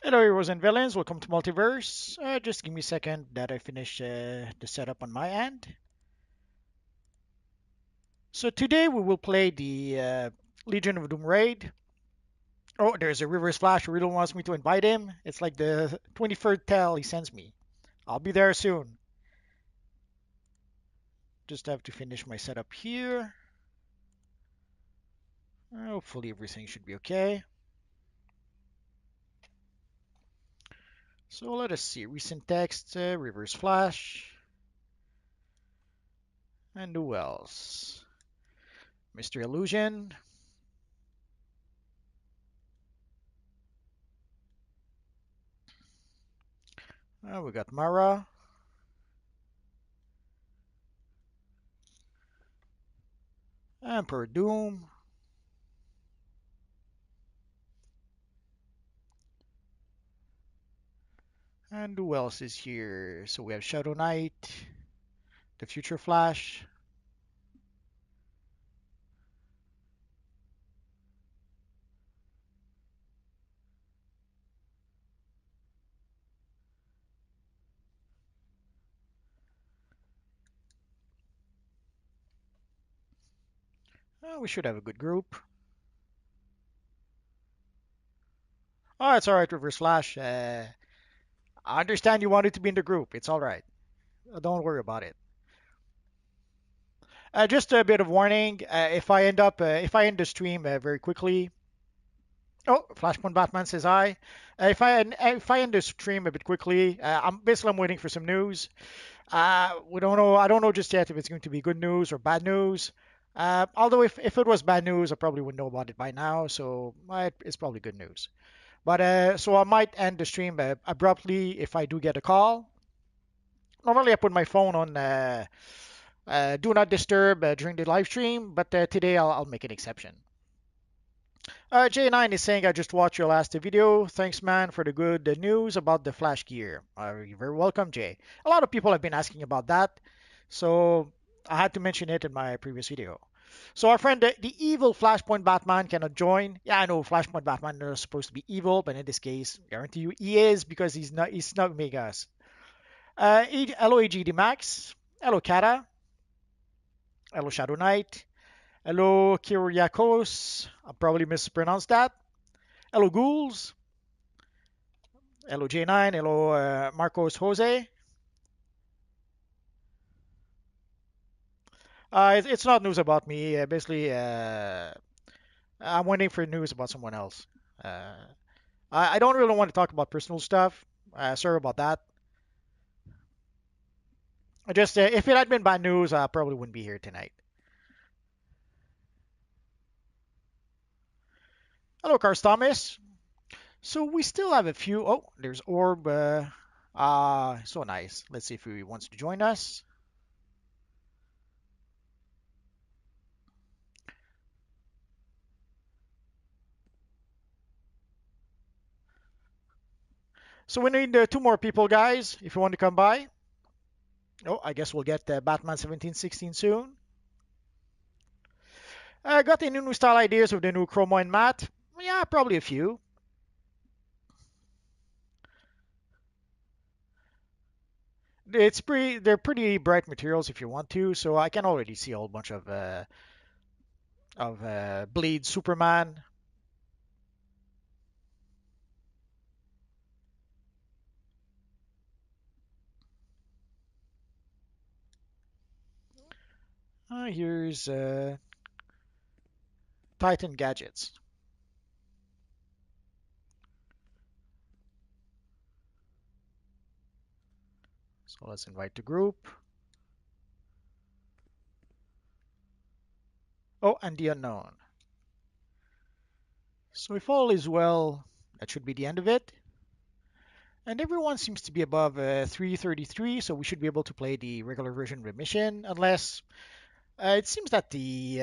Hello, heroes and villains. Welcome to Multiverse. Just give me a second that I finish the setup on my end. So today we will play the Legion of Doom raid. Oh, there's a Reverse Flash who really wants me to invite him. It's like the 23rd tell he sends me. I'll be there soon. Just have to finish my setup here. Hopefully everything should be okay. So let us see. Recent text, Reverse Flash, and who else? Mr. Illusion. We got Mara. Emperor Doom. And who else is here? So we have Shadow Knight, the Future Flash. We should have a good group. Oh, it's all right, Reverse Flash. I understand you wanted to be in the group. It's all right. Don't worry about it. Just a bit of warning. If I end the stream very quickly. Oh, Flashpoint Batman says hi. If I end the stream a bit quickly, I'm waiting for some news. We don't know. I don't know just yet if it's going to be good news or bad news. Although if it was bad news, I probably would know about it by now. So it's probably good news. But so I might end the stream abruptly if I do get a call. Normally I put my phone on do not disturb during the live stream, but today I'll make an exception. J9 is saying I just watched your last video. Thanks, man, for the good news about the flash gear. You're very welcome, Jay. A lot of people have been asking about that, so I had to mention it in my previous video. So our friend, the evil Flashpoint Batman, cannot join. Yeah, I know Flashpoint Batman is supposed to be evil, but in this case, guarantee you he is because he's not. He's not Megas. Hello, AGD Max. Hello, Kata. Hello, Shadow Knight. Hello, Kyriakos. I probably mispronounced that. Hello, Ghouls. Hello, J9. Hello, Marcos Jose. It's not news about me. I'm waiting for news about someone else. Uh, I don't really want to talk about personal stuff. Sorry about that. If it had been bad news, I probably wouldn't be here tonight. Hello, Cars Thomas. So we still have a few. Oh, there's Orb. So nice. Let's see if he wants to join us. So we need two more people, guys. If you want to come by. Oh, I guess we'll get Batman 1716 soon. Got any new style ideas with the new chromo and matte? Yeah, probably a few. They're pretty bright materials if you want to. So I can already see a whole bunch of Bleed Superman. Here's Titan Gadgets. So let's invite the group. Oh, and the unknown. So if all is well, that should be the end of it. And everyone seems to be above 333, so we should be able to play the regular version remission, unless it seems that the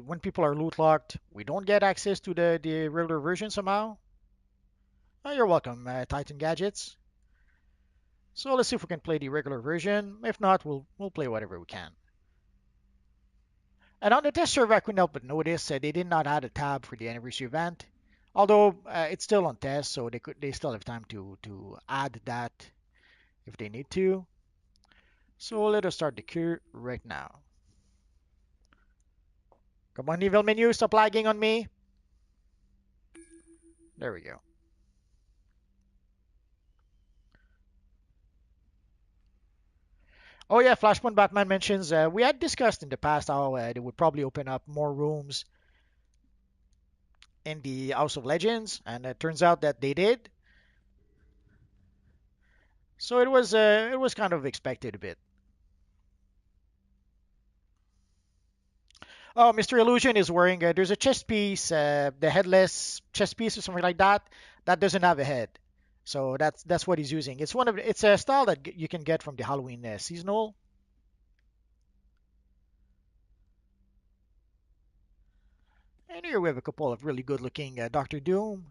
when people are loot locked, we don't get access to the regular version somehow. You're welcome, Titan Gadgets. So let's see if we can play the regular version. If not, we'll play whatever we can. And on the test server, I couldn't help but notice they did not add a tab for the anniversary event. Although it's still on test, so they still have time to add that if they need to. So let us start the queue right now. Come on, evil menu, stop lagging on me. There we go. Oh yeah, Flashpoint Batman mentions we had discussed in the past how they would probably open up more rooms in the House of Legends, and it turns out that they did. So it was kind of expected a bit. Oh, Mr. Illusion is wearing there's a chest piece, the headless chest piece or something like that that doesn't have a head. So that's what he's using. It's a style that you can get from the Halloween seasonal. And here we have a couple of really good looking Doctor Doom.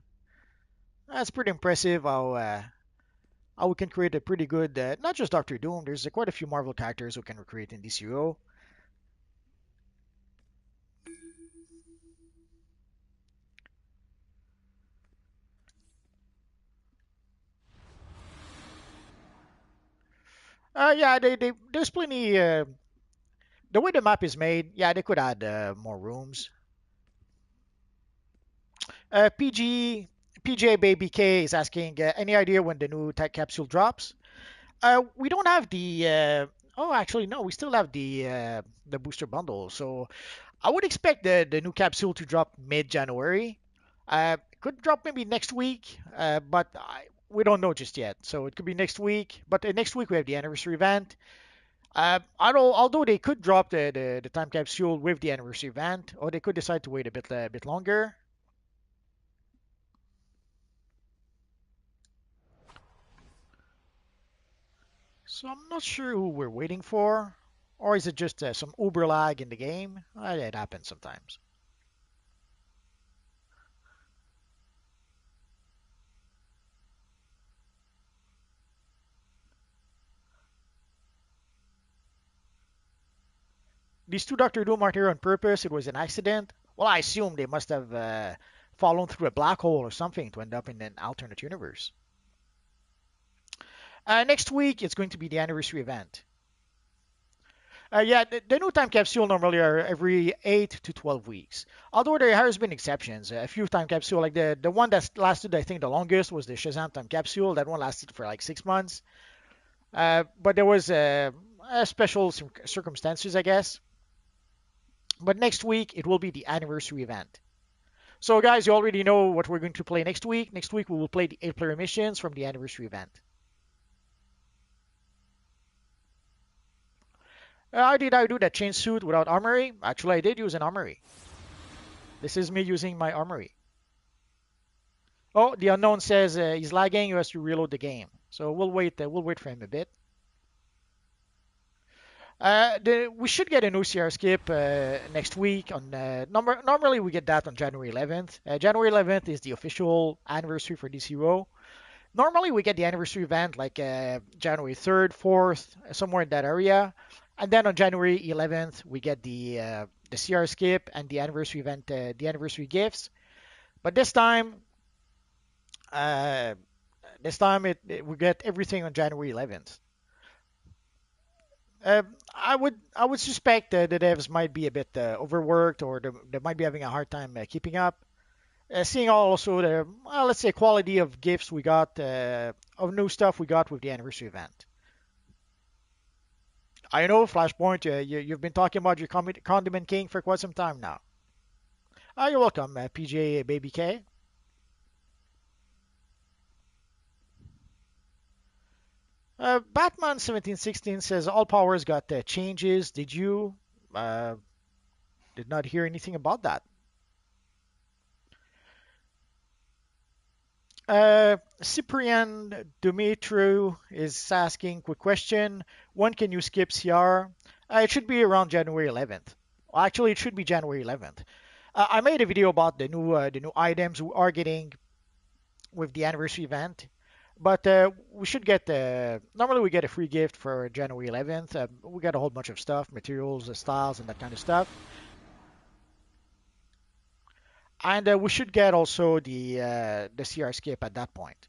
That's pretty impressive how we can create a pretty good not just Doctor Doom. There's quite a few Marvel characters who can recreate in DCUO. Yeah, there's plenty. The way the map is made, yeah, they could add more rooms. PG PJ Baby K is asking, any idea when the new tech capsule drops? We don't have the. Oh, actually, no, we still have the booster bundle. So I would expect the new capsule to drop mid-January. Could drop maybe next week, but we don't know just yet. So it could be next week. But next week we have the anniversary event. Although they could drop the time capsule with the anniversary event, or they could decide to wait a bit longer. So I'm not sure who we're waiting for, or is it just some uber lag in the game? It happens sometimes. These two Doctor Doom aren't here on purpose. It was an accident. Well, I assume they must have fallen through a black hole or something to end up in an alternate universe. Next week, it's going to be the anniversary event. Yeah, the new time capsule normally are every 8 to 12 weeks. Although there has been exceptions. A few time capsule, like the one that lasted, I think, the longest was the Shazam time capsule. That one lasted for like 6 months. But there was special circumstances, I guess. But next week, it will be the anniversary event. So, guys, you already know what we're going to play next week. Next week, we will play the 8-player missions from the anniversary event. How did I do that change suit without armory? Actually, I did use an armory. This is me using my armory. Oh, the unknown says he's lagging. You have to reload the game. So we'll wait. We'll wait for him a bit. We should get a new CR skip next week. Normally we get that on January 11th. January 11th is the official anniversary for DCUO. Normally we get the anniversary event like January 3rd, 4th, somewhere in that area. And then on January 11th we get the CR skip and the anniversary event, the anniversary gifts. But uh, this time we get everything on January 11th. I would suspect the devs might be a bit overworked, or they might be having a hard time keeping up. Seeing also the let's say quality of gifts we got of new stuff we got with the anniversary event. I know Flashpoint, you've been talking about your Condiment King for quite some time now. You're welcome, PJ Baby K. Batman 1716 says all powers got changes. Did you? Uh, did not hear anything about that. Cyprian Dumitru is asking quick question. When can you skip CR? It should be around January 11th. Well, actually, it should be January 11th. I made a video about the new items we are getting with the anniversary event, but we should get normally we get a free gift for January 11th. We got a whole bunch of stuff, materials, styles, and that kind of stuff. And we should get also the CR skip at that point.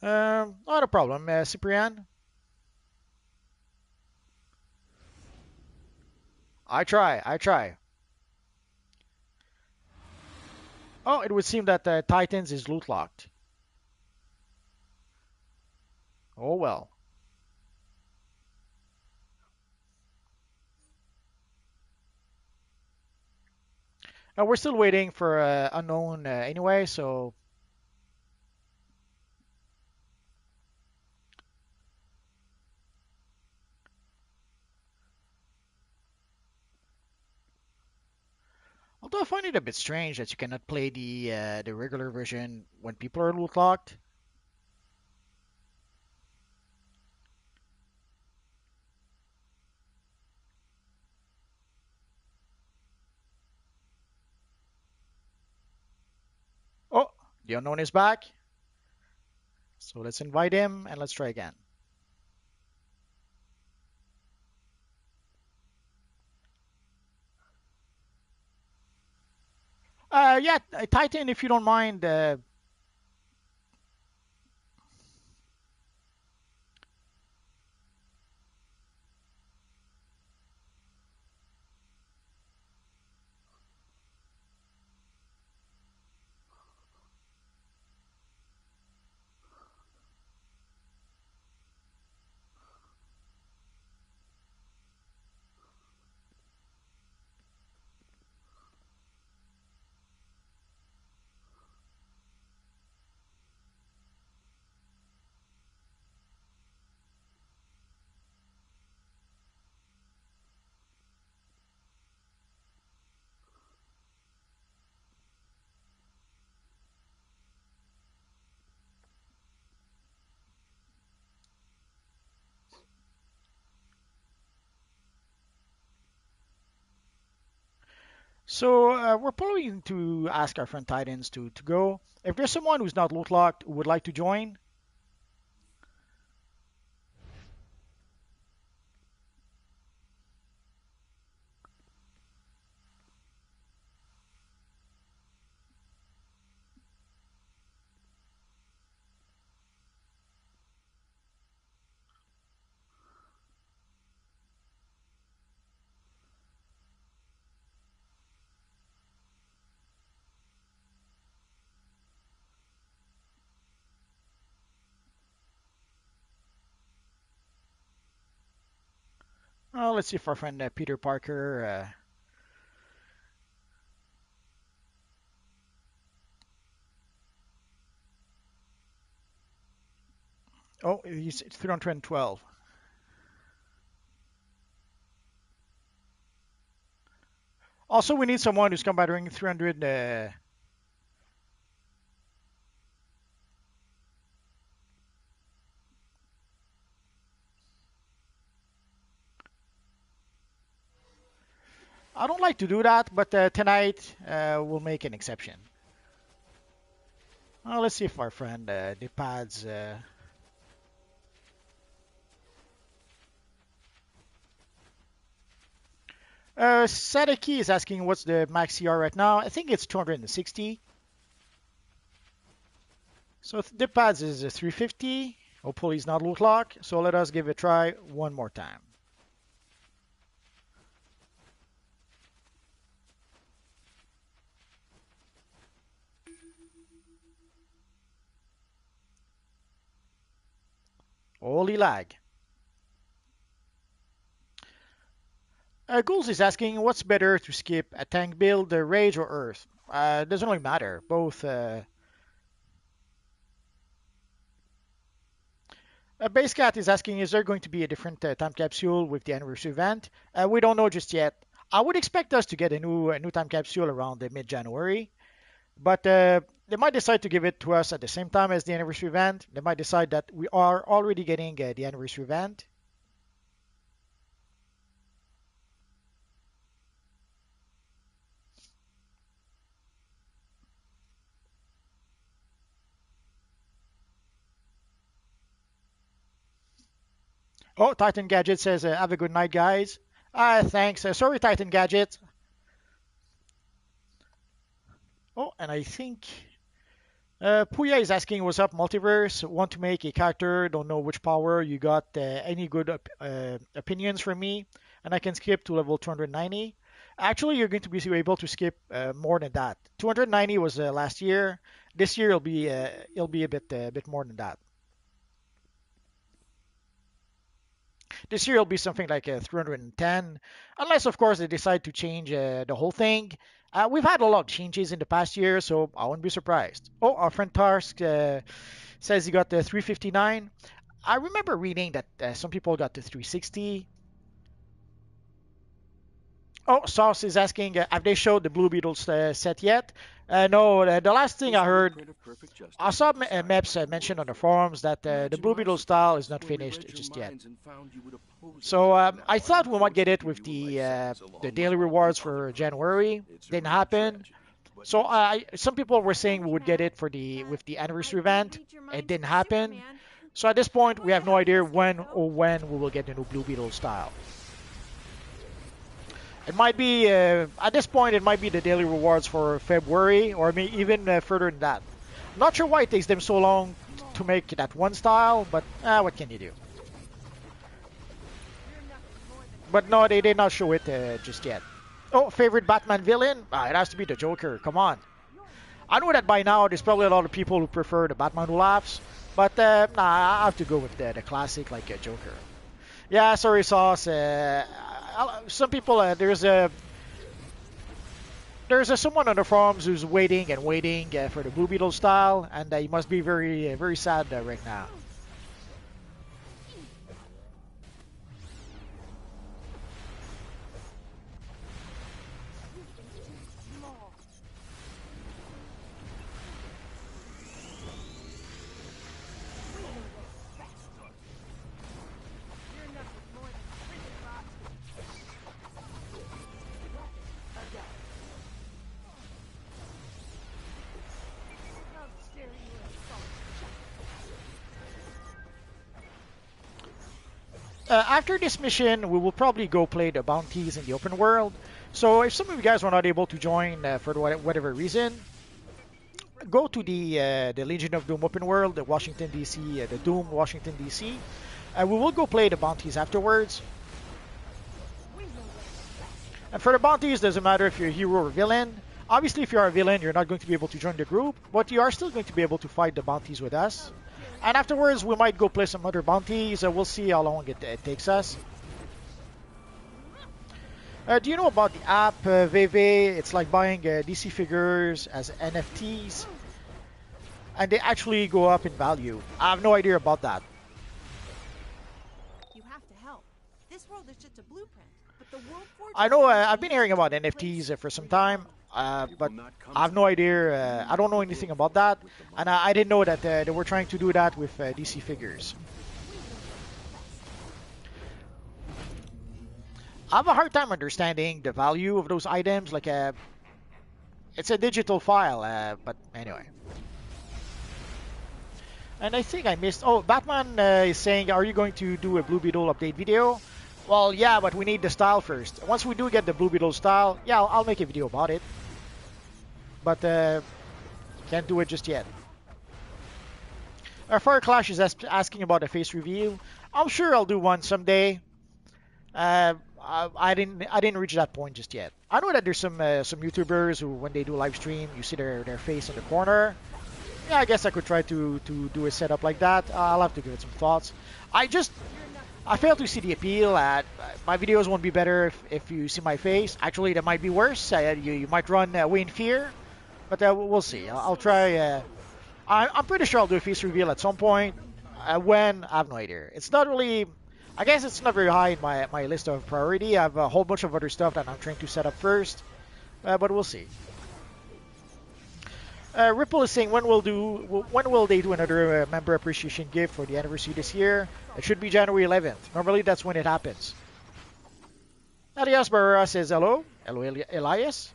Not a problem, Cyprian. I try. I try. Oh, it would seem that Titans is loot locked. Oh well. We're still waiting for unknown anyway, so although I find it a bit strange that you cannot play the regular version when people are loot locked. Oh, the unknown is back. So let's invite him and let's try again. Yeah, Titan, if you don't mind. So we're probably going to ask our friend Titans to go. If there's someone who's not loot locked who would like to join, let's see if our friend Peter Parker. Oh, he's 312. Also, we need someone who's combating 300. I don't like to do that, but tonight we'll make an exception. Let's see if our friend the pads. Sadeki is asking what's the max CR right now. I think it's 260. So the pads is 350. Hopefully it's not loot lock. So let us give it a try one more time. Holy lag. Ghouls is asking what's better to skip a tank build, rage or earth. It doesn't really matter. Both. Base Cat is asking, is there going to be a different time capsule with the anniversary event? We don't know just yet. I would expect us to get a new time capsule around the mid-January, but they might decide to give it to us at the same time as the anniversary event. They might decide that we are already getting the anniversary event. Oh, Titan Gadget says, have a good night, guys. Thanks. Sorry, Titan Gadget. Oh, and I think Puya is asking, what's up, Multiverse? Want to make a character, don't know which power. You got any good opinions from me? And I can skip to level 290. Actually, you're going to be able to skip more than that. 290 was last year. This year it'll be a bit more than that. This year it'll be something like 310, unless of course they decide to change the whole thing. We've had a lot of changes in the past year, so I wouldn't be surprised. Oh, our friend Tarsk says he got the 359. I remember reading that some people got the 360. Oh, Sauce is asking, have they showed the Blue Beetles set yet? No, the last thing I heard, I saw Meps mention on the forums that the Blue Beetle style is not finished just yet. So I thought we might get it with the daily rewards for January. Didn't happen. So some people were saying we would get it for the with the anniversary event. It didn't happen. So at this point, we have no idea when we will get the new Blue Beetle style. It might be at this point. It might be the daily rewards for February, or maybe even further than that. I'm not sure why it takes them so long to make that one style, but what can you do? But no, they did not show it just yet. Oh, favorite Batman villain? It has to be the Joker. Come on. I know that by now there's probably a lot of people who prefer the Batman who laughs, but nah, I have to go with the classic like Joker. Yeah, sorry, Sauce. Some people there's someone on the forums who's waiting and waiting for the Blue Beetle style, and he must be very very sad right now. After this mission, we will probably go play the bounties in the open world. So if some of you guys were not able to join for whatever reason, go to the Legion of Doom open world, the Washington D.C., the Doom Washington D.C. We will go play the bounties afterwards. And for the bounties, doesn't matter if you're a hero or villain. Obviously, if you are a villain, you're not going to be able to join the group, but you are still going to be able to fight the bounties with us. And afterwards, we might go play some other bounties. We'll see how long it takes us. Do you know about the app VV? It's like buying DC figures as NFTs, and they actually go up in value. I have no idea about that. You have to help. This world is just a blueprint, but the world I know I've been hearing about NFTs for some time, but I have no idea. I don't know anything about that, and I didn't know that they were trying to do that with DC figures. I have a hard time understanding the value of those items. Like it's a digital file, but anyway. And I think I missed. Oh, Batman is saying, "Are you going to do a Blue Beetle update video?" Well, yeah, but we need the style first. Once we do get the Blue Beetle style, yeah, I'll make a video about it. But can't do it just yet. Fire Clash is asking about a face reveal. I'm sure I'll do one someday. I didn't reach that point just yet. I know that there's some YouTubers who, when they do live stream, you see their face in the corner. Yeah, I guess I could try to do a setup like that. I'll have to give it some thoughts. I fail to see the appeal. My videos won't be better if you see my face. Actually, that might be worse. You might run away in fear. But we'll see. I'll try. I'm pretty sure I'll do a face reveal at some point. When? I have no idea. It's not really. I guess it's not very high in my list of priority. I have a whole bunch of other stuff that I'm trying to set up first. But we'll see. Ripple is saying when will they do another member appreciation gift for the anniversary this year? It should be January 11th. Normally that's when it happens. Elias Barrera says hello. Hello, Elias.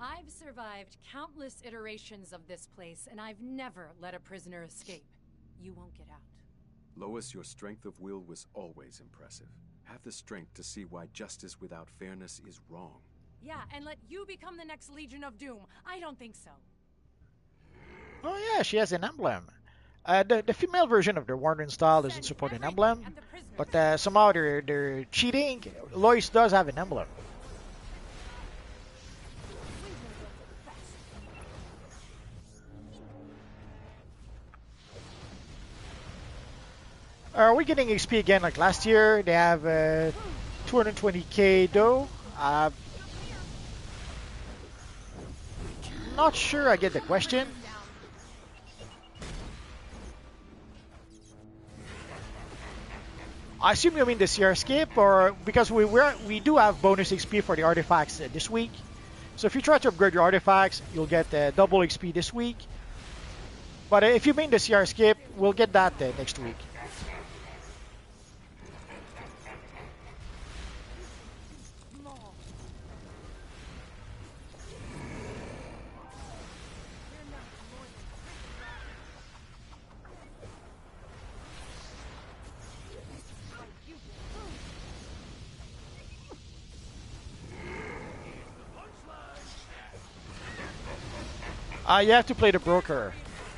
I've survived countless iterations of this place, and I've never let a prisoner escape. You won't get out. Lois, your strength of will was always impressive. Have the strength to see why justice without fairness is wrong. Yeah, and let you become the next Legion of Doom. I don't think so. Oh yeah, she has an emblem. The female version of the Warden style doesn't Send support an everything emblem, at the prisoners. but somehow they're cheating. Lois does have an emblem. Are we getting XP again like last year? They have 220k though. Not sure I get the question. I assume you mean the CR skip, or because we do have bonus XP for the artifacts this week. So if you try to upgrade your artifacts, you'll get double XP this week. But if you mean the CR skip, we'll get that next week. You have to play the broker.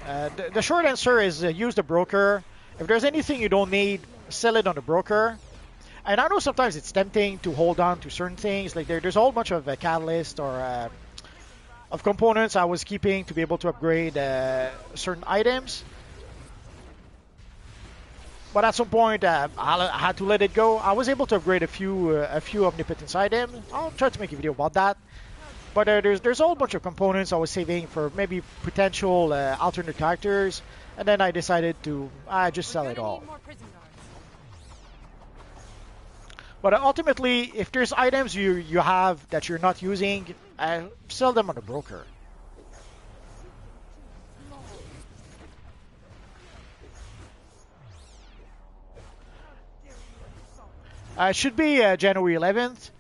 The short answer is use the broker. If there's anything you don't need, sell it on the broker. And I know sometimes it's tempting to hold on to certain things. Like there's a whole bunch of catalyst or of components I was keeping to be able to upgrade certain items. But at some point, I had to let it go. I was able to upgrade a few omnipotence items. I'll try to make a video about that. But there's a whole bunch of components I was saving for maybe potential alternate characters, and then I decided to just sell it all. But ultimately, if there's items you have that you're not using, sell them on the broker. It should be January 11th.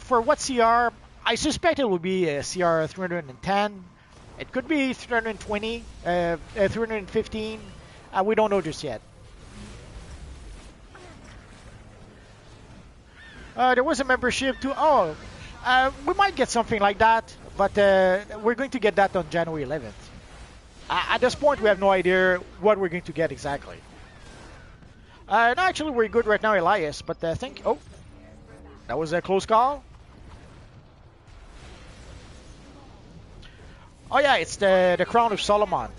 For what CR? I suspect it will be CR 310. It could be 320, 315. We don't know just yet. There was a membership too. Oh, we might get something like that, but we're going to get that on January 11th. At this point, we have no idea what we're going to get exactly. No, actually, we're good right now, Elias, but I think... Oh, that was a close call. Oh yeah, it's the Crown of Solomon.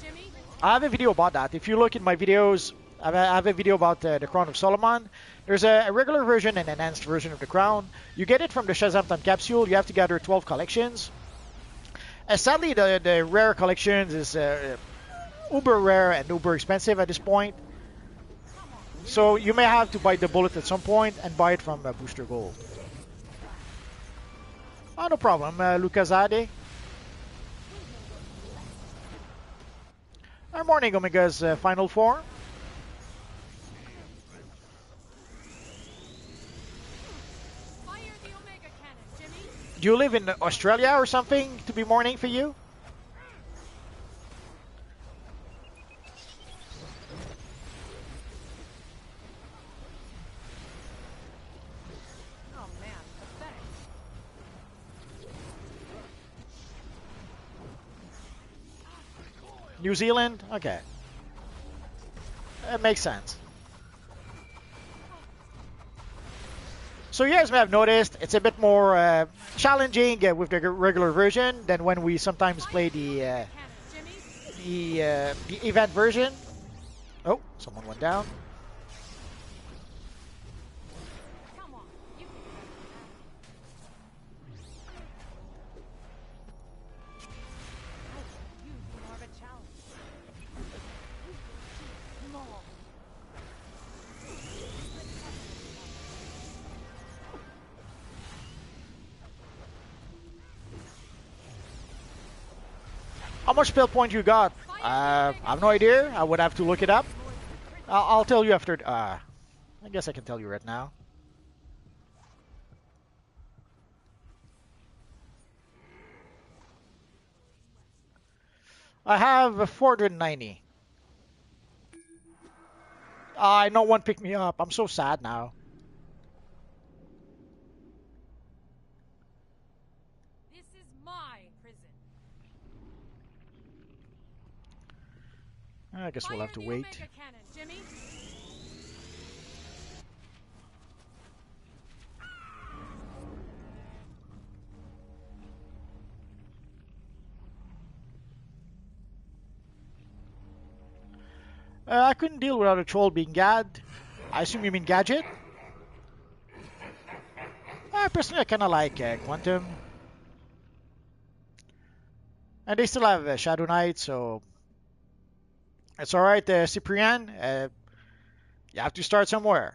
I have a video about that. If you look in my videos, I have a video about the Crown of Solomon. There's a regular version and enhanced version of the crown. You get it from the Shazam Time capsule. You have to gather 12 collections. Sadly, the rare collections is uber rare and uber expensive at this point. So you may have to buy the bullet at some point and buy it from Booster Gold. Oh, no problem, Lucasade. Good morning, Omega's final form. Fire the Omega cannon, Jimmy. Do you live in Australia or something to be morning for you? Oh man, pathetic. New Zealand? Okay. That makes sense. So you guys may have noticed it's a bit more challenging with the regular version than when we sometimes play the event version. Oh, someone went down. Come on, you can do more of a challenge. How much spell point you got? I have no idea. I would have to look it up. I'll tell you after. I guess I can tell you right now. I have 490. No one picked me up. I'm so sad now. This is my prison. I guess we'll Fire have to the wait. Omega cannon, Jimmy. I couldn't deal without a troll being Gad. I assume you mean Gadget? Personally, I kind of like Quantum. And they still have Shadow Knight, so it's alright, Cyprian. You have to start somewhere.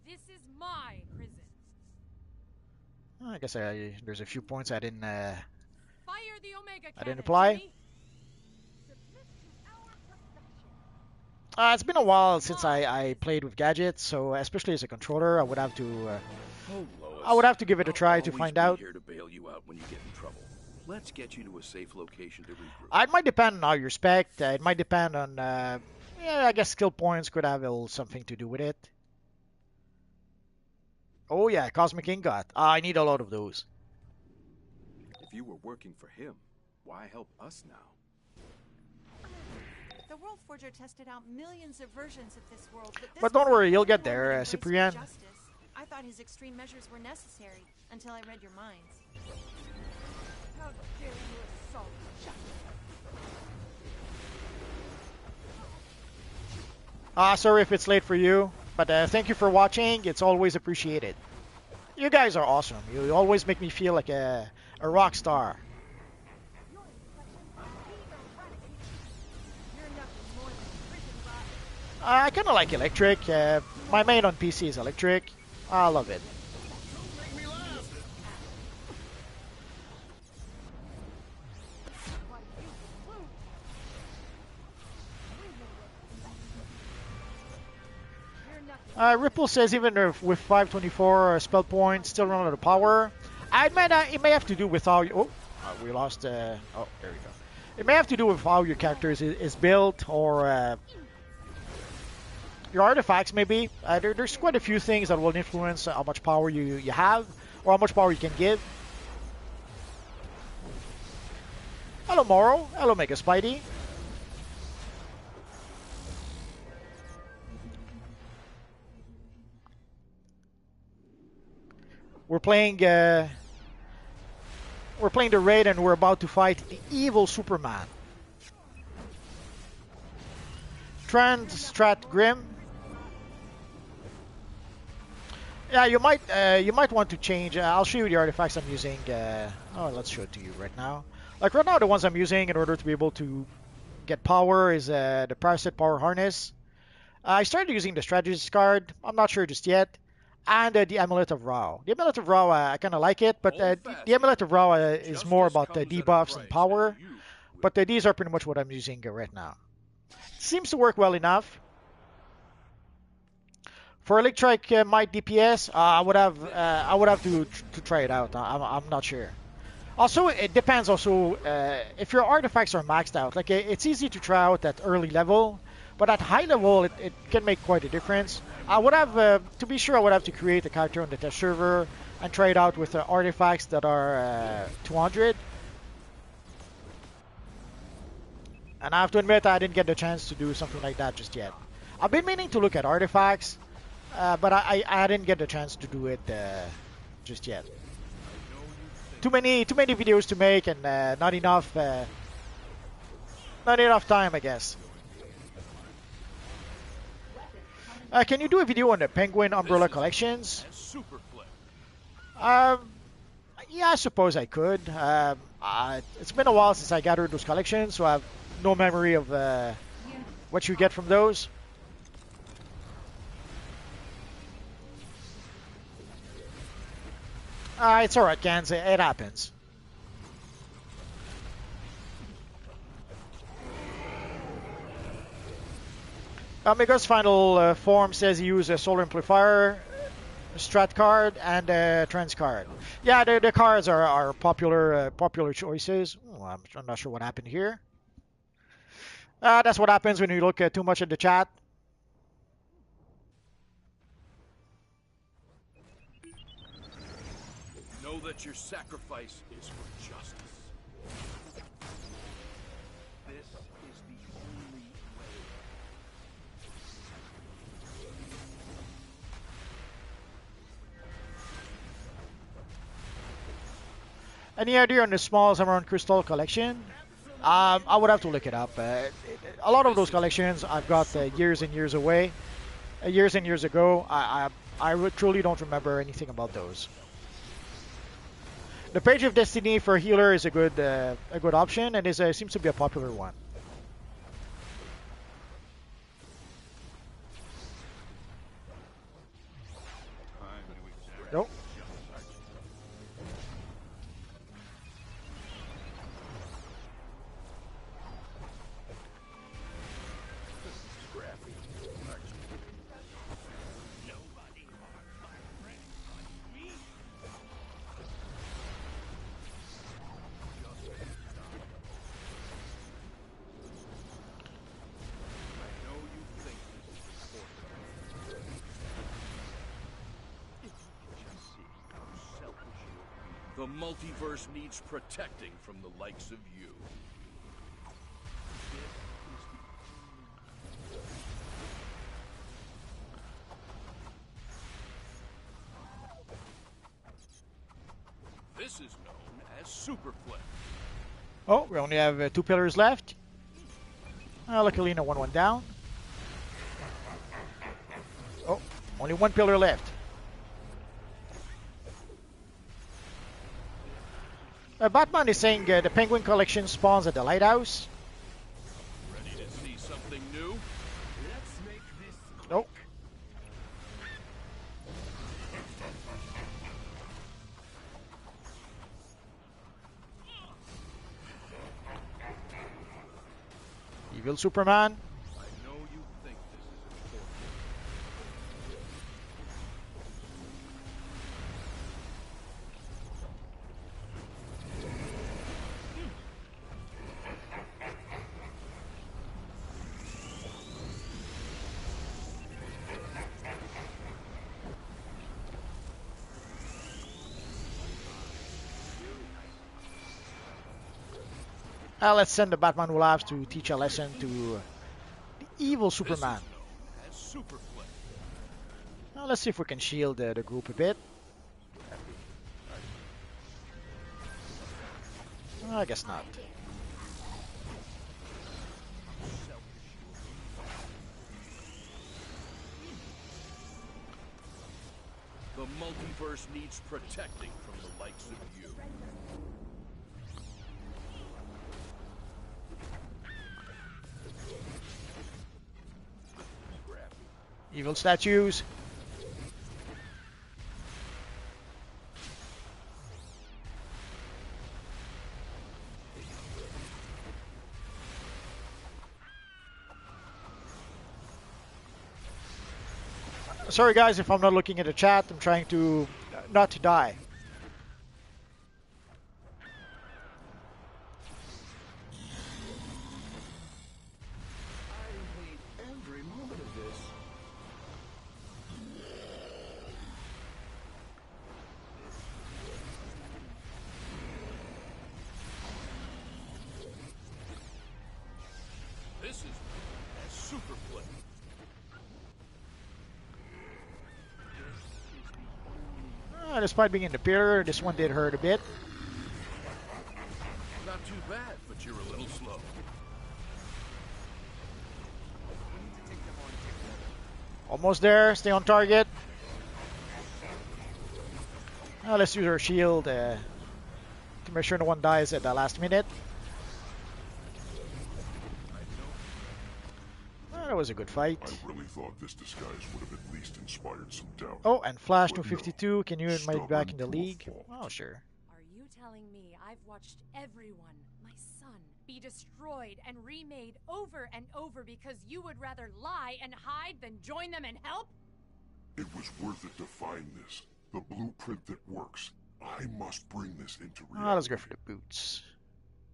This is my prison. I guess there's a few points Fire the Omega I didn't cannon, apply. Jimmy. It's been a while since I played with gadgets, so especially as a controller, Oh, Lois. I would have to give it a I'll try to always find be out. here to bail you out when you get in trouble. Let's get you to a safe location to regroup. It might depend on how you're spec. It might depend on yeah, I guess skill points could have a little something to do with it. Oh yeah, Cosmic Ingot. I need a lot of those. If you were working for him, why help us now? The World Forger tested out millions of versions of this world, but this But don't was the worry, you'll only get one there, that embraced Cyprian. justice. I thought his extreme measures were necessary until I read your minds. How dare you assault justice? Sorry if it's late for you, but thank you for watching. It's always appreciated. You guys are awesome. You always make me feel like a rock star. I kind of like electric. My main on PC is electric. I love it. Ripple says even if with 524 spell points, still run out of power. It may have to do with how you, we lost. Oh, there we go. It may have to do with how your character is built or your artifacts. Maybe there's quite a few things that will influence how much power you have or how much power you can give. Hello, Moro. Hello, Mega Spidey. We're playing the raid and we're about to fight the evil Superman. Strat Grim. Yeah, you might want to change. I'll show you the artifacts I'm using. Let's show it to you right now. Like right now, the ones I'm using in order to be able to get power is the Parasite Power Harness. I started using the Strategist card. I'm not sure just yet. And the Amulet of Ra. The Amulet of Ra, I kind of like it, but the Amulet of Ra is more about the debuffs and power. But these are pretty much what I'm using right now. Seems to work well enough. For Electric Might DPS, I would have to try it out. I'm not sure. Also, it depends. Also, if your artifacts are maxed out, like it's easy to try out at early level, but at high level, it can make quite a difference. I would have, to be sure, I would have to create a character on the test server and try it out with artifacts that are 200. And I have to admit, I didn't get the chance to do something like that just yet. I've been meaning to look at artifacts, but I didn't get the chance to do it just yet. Too many videos to make and not enough time, I guess. Can you do a video on the Penguin Umbrella collections? Yeah, I suppose I could. It's been a while since I gathered those collections, so I have no memory of what you get from those. It's alright, Gans. It happens. Omega's final form says he used a Solar Amplifier, Strat card, and a Trans card. Yeah, the cards are popular choices. Oh, I'm not sure what happened here. That's what happens when you look too much at the chat. that your sacrifice is for justice. This is the only way. Any idea on the small Emerald Crystal collection? I would have to look it up. A lot of those collections I've got years and years away, years and years ago. Truly don't remember anything about those. The Page of Destiny for healer is a good option, and seems to be a popular one. Nope. The multiverse needs protecting from the likes of you. This is known as Superflex. Oh, we only have 2 pillars left. Luckily, no one down. Oh, only 1 pillar left. Batman is saying the Penguin collection spawns at the lighthouse. Ready to see something new? Let's make this. Nope. Evil Superman. I know you think this is important. Let's send the Batman who laughs to teach a lesson to the evil Superman. This is known as Superflex. Now let's see if we can shield the group a bit. I guess not. The multiverse needs protecting from the likes of you. Evil statues. Sorry guys if I'm not looking at the chat. I'm trying to not to die. This is known as Superflex. Despite being in the pillar, this one did hurt a bit. Not too bad, but you're a little slow. Almost there. Stay on target. Let's use our shield to make sure no one dies at the last minute. That was a good fight. I really thought this disguise would have at least inspired some doubt. Oh, and Flash But 252. Can you invite me back in the stubborn to a league? fault. Oh, sure. Are you telling me I've watched everyone, my son, be destroyed and remade over and over because you would rather lie and hide than join them and help? It was worth it to find this. The blueprint that works. I must bring this into reality. Let's go for the boots.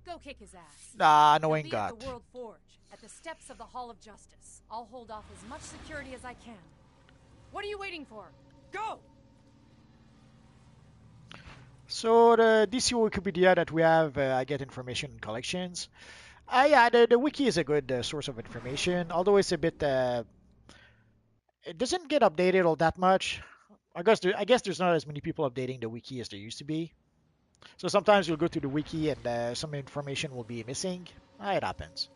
Go kick his ass. No He'll ain't be got. at the World Forge, at the steps of the Hall of Justice. I'll hold off as much security as I can. What are you waiting for? Go! So the DCUO Wikipedia that we have, I get information in collections. Yeah, the wiki is a good source of information, although it's a bit, it doesn't get updated all that much. I guess there's not as many people updating the wiki as there used to be. So sometimes you'll go to the wiki and some information will be missing. It happens.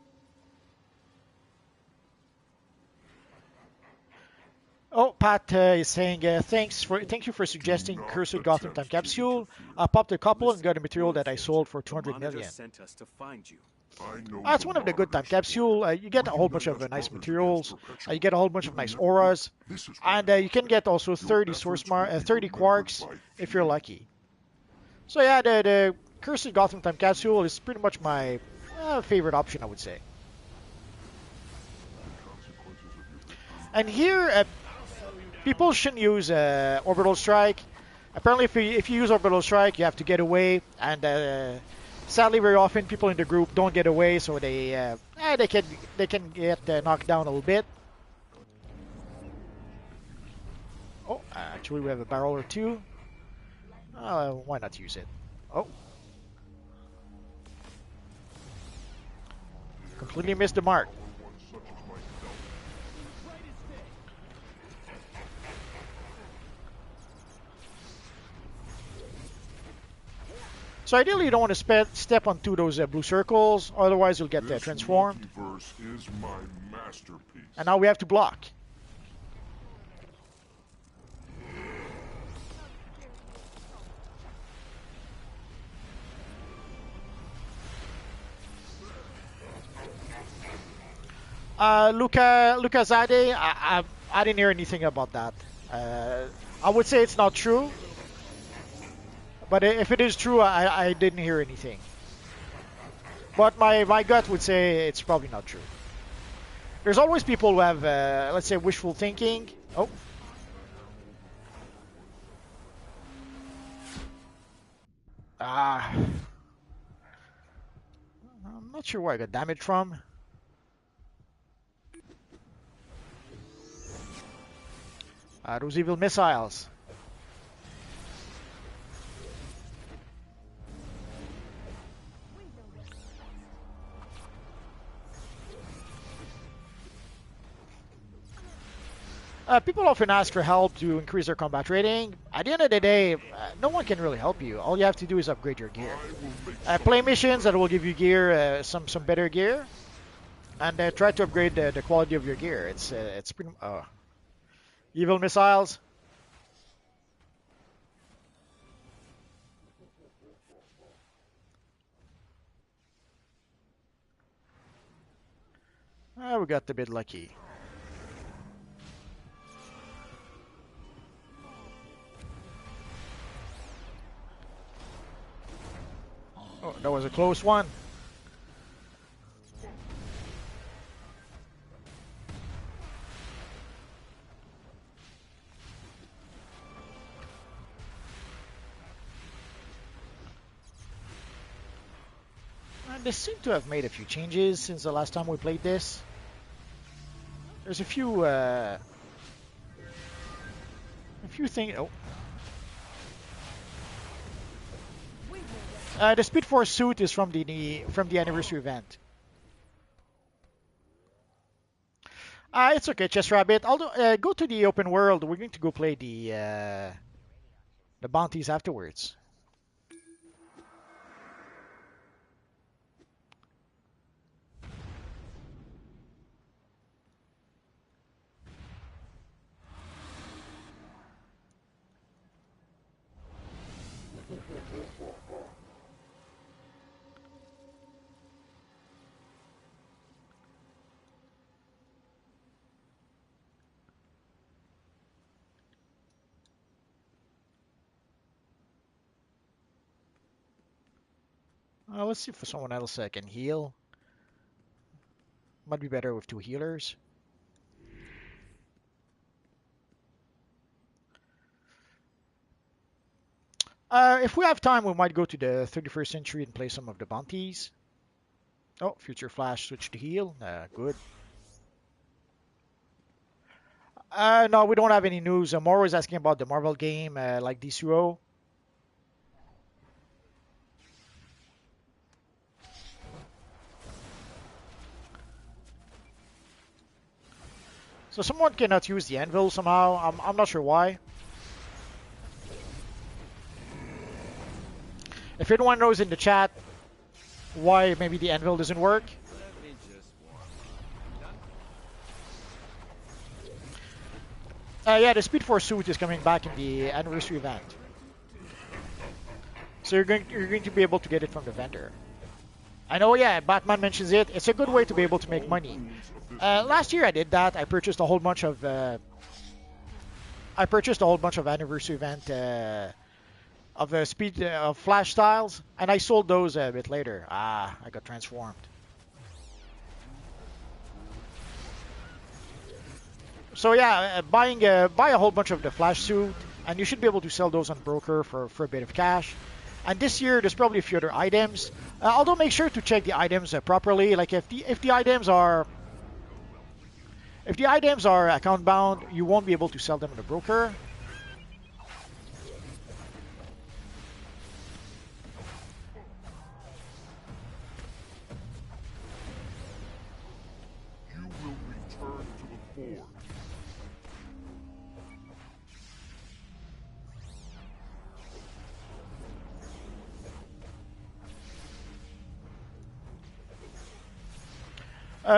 Oh, Pat is saying thank you for Do suggesting not Cursed Gotham Time attempt to Capsule. interfere. I popped a couple and Listen, got a material that I Multiverse. sold for The 200 monitor million. sent us to find you. I know That's the one of the good time Monitor's capsule. plan. You get a whole bunch Unite of us nice brothers materials. against Perpetual. You get a whole bunch It of will nice never work. auras, This is what and I you can must get say. also Your 30 efforts will be 30 remembered quarks by if you're few. lucky. So yeah, the Cursed Gotham Time Capsule is pretty much my favorite option, I would say. Consequences of your victory. And here, people shouldn't use Orbital Strike. Apparently, if you use Orbital Strike, you have to get away, and sadly, very often people in the group don't get away, so they can get knocked down a little bit. Oh, actually, we have a barrel or two. Why not use it? Oh, completely missed the mark. One such as myself. So ideally, you don't want to step onto those blue circles, otherwise you'll get This transformed. multiverse is my masterpiece. And now we have to block. Luca Zade, I didn't hear anything about that. I would say it's not true, but if it is true, I didn't hear anything. But my gut would say it's probably not true. There's always people who have, let's say, wishful thinking. Oh. I'm not sure where I got damaged from. Those evil missiles. People often ask for help to increase their combat rating. At the end of the day, no one can really help you. All you have to do is upgrade your gear. Play missions that will give you gear, some better gear, and try to upgrade the quality of your gear. It's pretty. Evil missiles. We got a bit lucky. Oh, that was a close one. They seem to have made a few changes since the last time we played this. There's a few things. Oh. The Speed Force suit is from the anniversary event. It's okay, Chess Rabbit. Although go to the open world, we're going to go play the bounties afterwards. Let's see if someone else can heal. Might be better with two healers. If we have time, we might go to the 31st century and play some of the bounties. Oh, Future Flash switch to heal. Good. No, we don't have any news. Moro is asking about the Marvel game, like DCUO. So someone cannot use the anvil somehow. I'm not sure why. If anyone knows in the chat why maybe the anvil doesn't work. Yeah, the Speed Force suit is coming back in the anniversary event. So you're going to be able to get it from the vendor. I know, yeah, Batman mentions it. It's a good way to be able to make money. Last year I did that. I purchased a whole bunch of anniversary event of the speed of Flash styles, and I sold those a bit later. Ah, I got transformed. So yeah, buy a whole bunch of the Flash suit, and you should be able to sell those on broker for a bit of cash. And this year, there's probably a few other items. Although make sure to check the items properly. Like if the items are account bound, you won't be able to sell them in the broker. You will return to the Forge.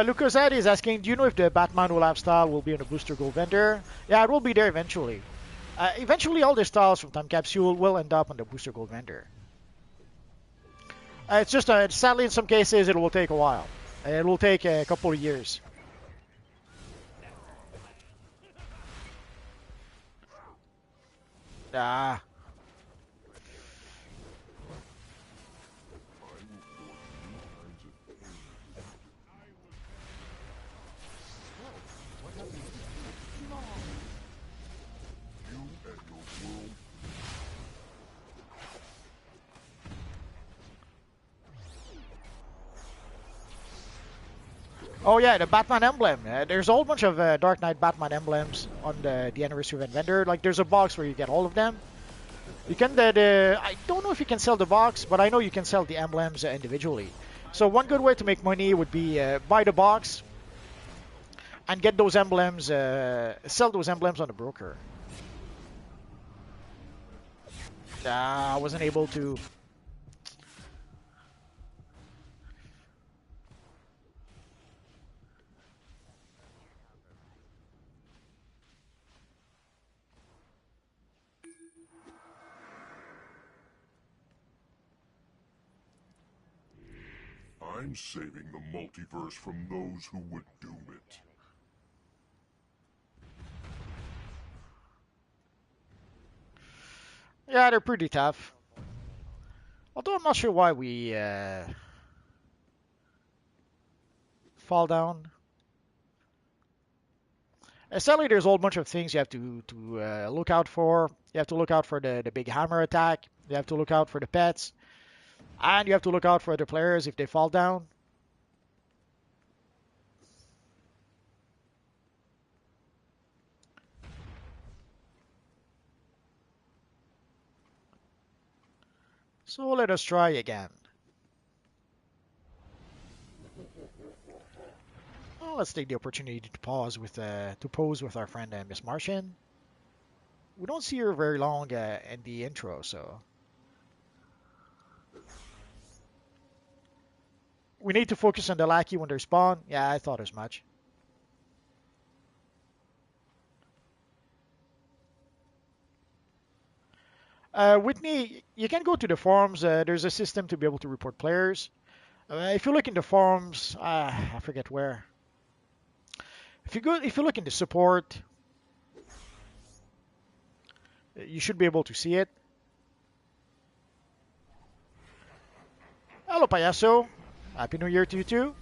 Lucas Ed is asking, do you know if the Batman will have style will be on the Booster Gold vendor? Yeah, it will be there eventually. Eventually, all the styles from Time Capsule will end up on the Booster Gold vendor. It's just, sadly, in some cases, it will take a while. It will take a couple of years. Ah. Oh yeah, the Batman emblem. There's a whole bunch of Dark Knight Batman emblems on the anniversary event vendor. Like there's a box where you get all of them. You can I don't know if you can sell the box, but I know you can sell the emblems individually. So one good way to make money would be buy the box and get those emblems, sell those emblems on the broker. I wasn't able to. I'm saving the multiverse from those who would doom it. Yeah, they're pretty tough. Although I'm not sure why we fall down. Sadly, there's a whole bunch of things you have to look out for. You have to look out for the big hammer attack. You have to look out for the pets. And you have to look out for the players if they fall down. So let us try again. Well, let's take the opportunity to pause with pose with our friend Miss Martian. We don't see her very long in the intro, so we need to focus on the lackey when they spawn. Yeah, I thought as much. Whitney, you can go to the forums. There's a system to be able to report players. If you look in the forums, I forget where. If you look in the support, you should be able to see it. Hello, Payaso. Happy New Year to you too.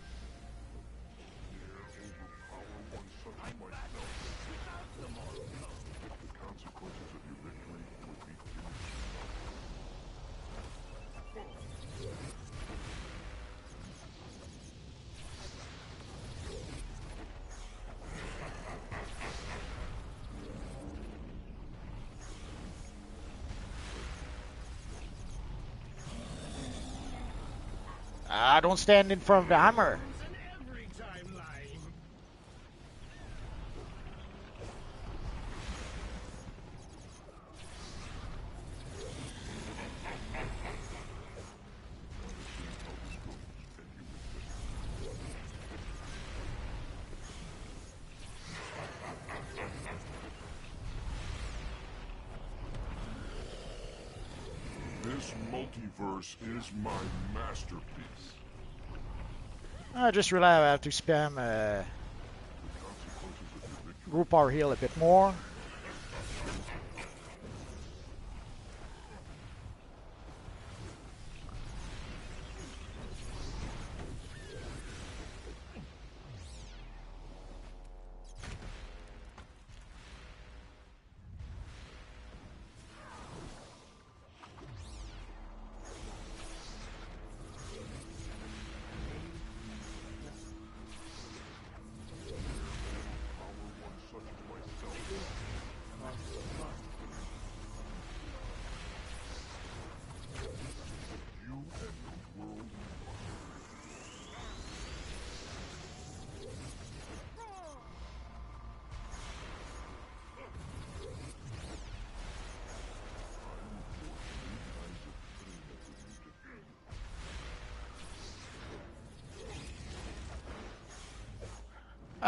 Don't stand in front of the hammer. This multiverse is my masterpiece. I just realized I have to spam group power heal a bit more.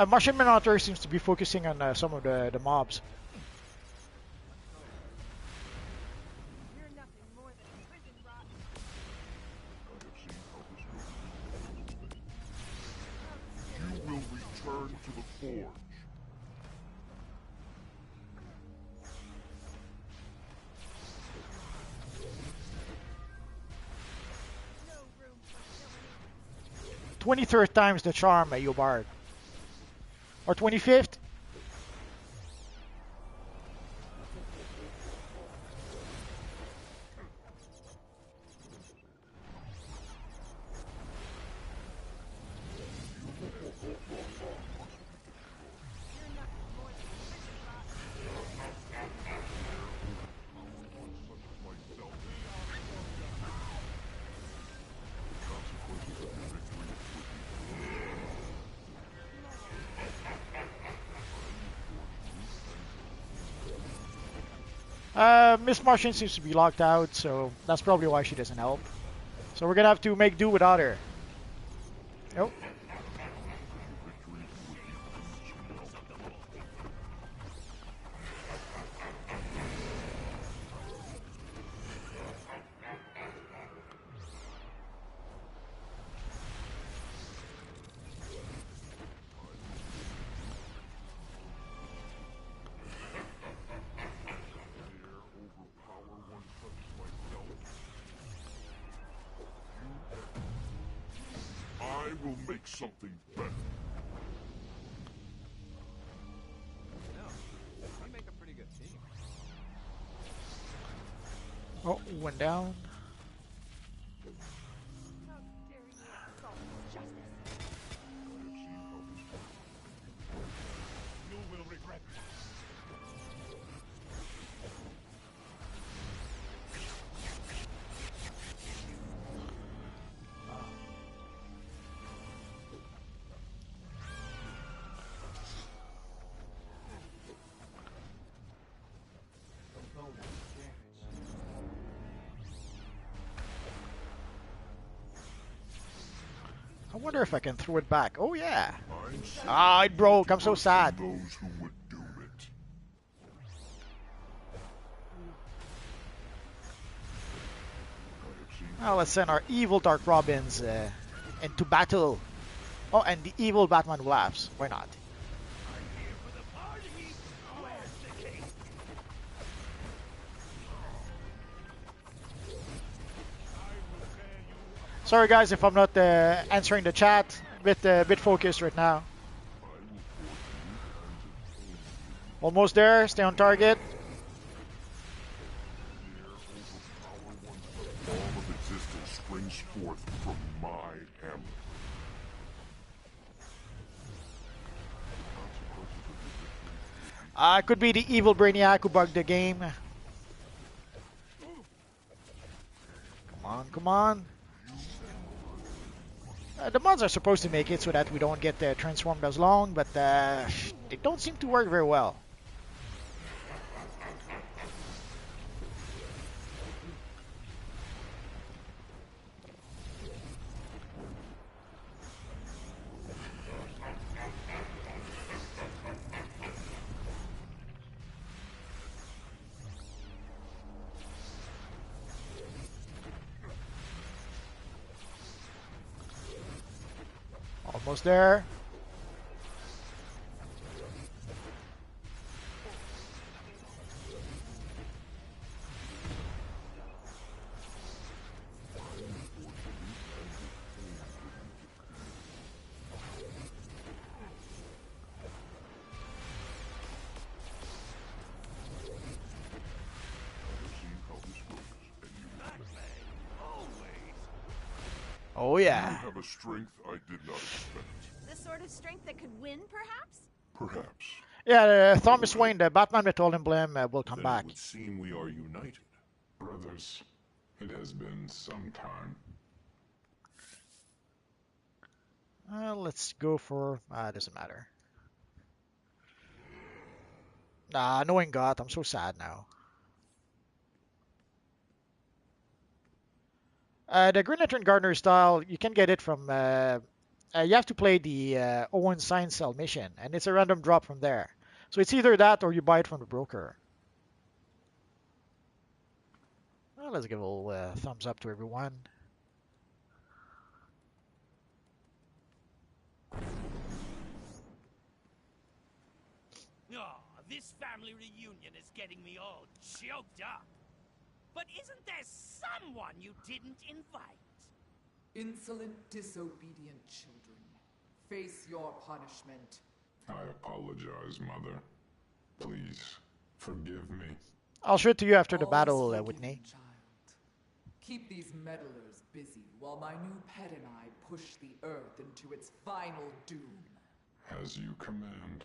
Martian Manhunter seems to be focusing on some of the mobs. You're nothing more than prison rot. You will return to the forge. No room for villainy. 23rd time's the charm, Yobard. Or 25th? Miss Martian seems to be locked out, so that's probably why she doesn't help. So we're gonna have to make do without her. Nope. I will make something better. We make a pretty good team. Oh, went down. How dare you insult justice? You will regret it. I wonder if I can throw it back. Oh yeah. Ah, it broke. I'm so sad. Those who would do it. Well, let's send our evil Dark Robins into battle. Oh, and the evil Batman laughs. Why not? Sorry guys if I'm not answering the chat. Bit focused right now. Almost there. Stay on target. All of existence springs forth from my hammer. It could be the evil Brainiac who bugged the game. Come on, come on. The mods are supposed to make it so that we don't get transformed as long, but they don't seem to work very well. Almost there. Oh You yeah. have a strength I did not expect. The sort of strength that could win, perhaps? Perhaps. Yeah, Thomas Wayne, the Batman Metal Emblem, will come Then it back. would seem we are united. Brothers, it has been some time. Let's go for... doesn't matter. Nah, knowing God, I'm so sad now. The Green Lantern Gardener style, you can get it from... you have to play the Owen Science Cell mission, and it's a random drop from there. So it's either that or you buy it from the broker. Well, let's give a little thumbs up to everyone. Oh, this family reunion is getting me all choked up. But isn't there someone you didn't invite? Insolent, disobedient children. Face your punishment. I apologize, Mother. Please, forgive me. I'll show it to you after the All is battle, forgiven, Whitney. child. Keep these meddlers busy while my new pet and I push the Earth into its final doom. As you command.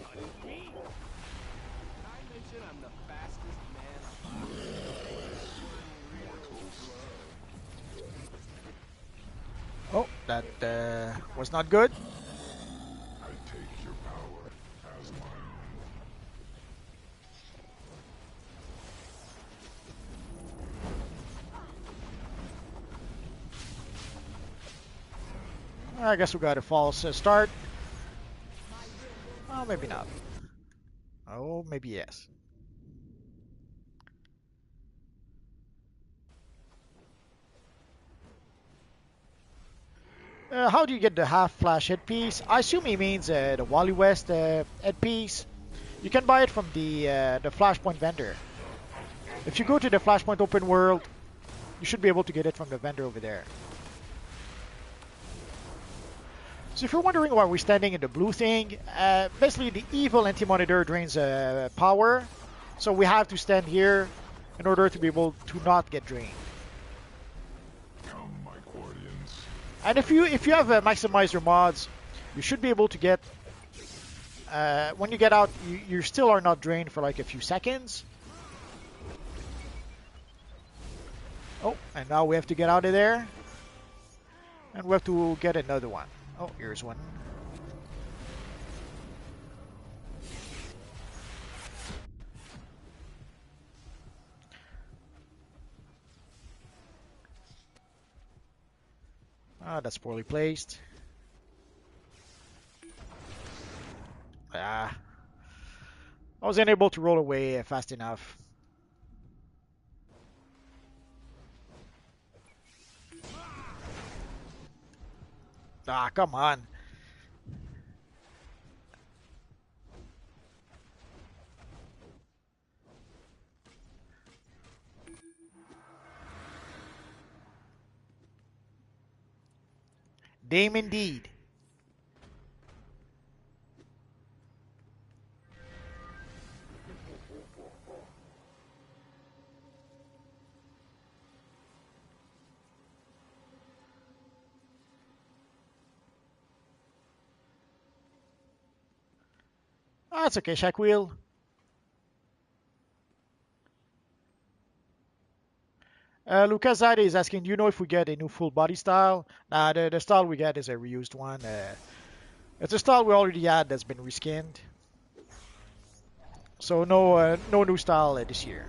I mention I'm the fastest man Oh, that was not good. I take your power as my own. I guess we got a false start. Oh, maybe not. Oh, maybe yes. How do you get the half flash headpiece? I assume he means the Wally West headpiece. You can buy it from the Flashpoint vendor. If you go to the Flashpoint open world, you should be able to get it from the vendor over there. So if you're wondering why we're standing in the blue thing, basically the evil anti-monitor drains power. So we have to stand here in order to be able to not get drained. Come, my Guardians. And if you have maximized your mods, you should be able to get, when you get out, you still are not drained for like a few seconds. Oh, and now we have to get out of there. And we have to get another one. Oh, here's one. Ah, that's poorly placed. Ah. I was unable to roll away fast enough. Ah, come on. Dame indeed. Ah, that's okay, Shack Wheel. Lucas Zade is asking, do you know if we get a new full body style? Nah, the style we get is a reused one. It's a style we already had that's been reskinned. So no new style this year.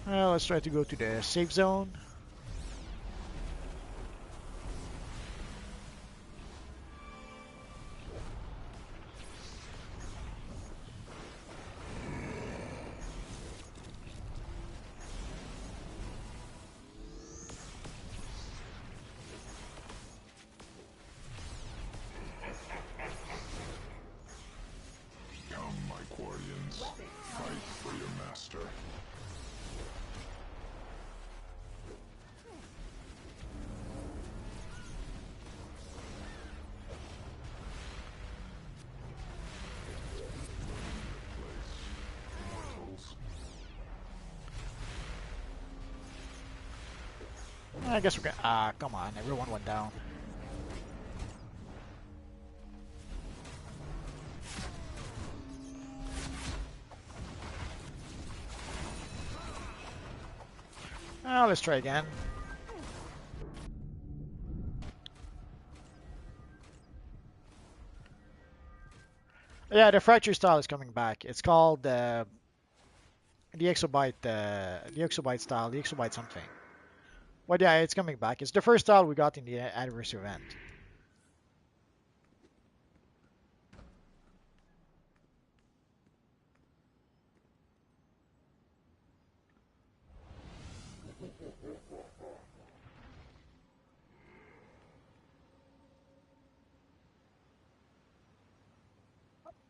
Well, let's try to go to the safe zone. Come, my guardians. Fight for your master. Immortals. I guess we're gonna. Ah, come on. Everyone went down. Let's try again. Yeah, the fracture style is coming back. It's called the exobyte style, the exobyte something. But yeah, it's coming back. It's the first style we got in the anniversary event.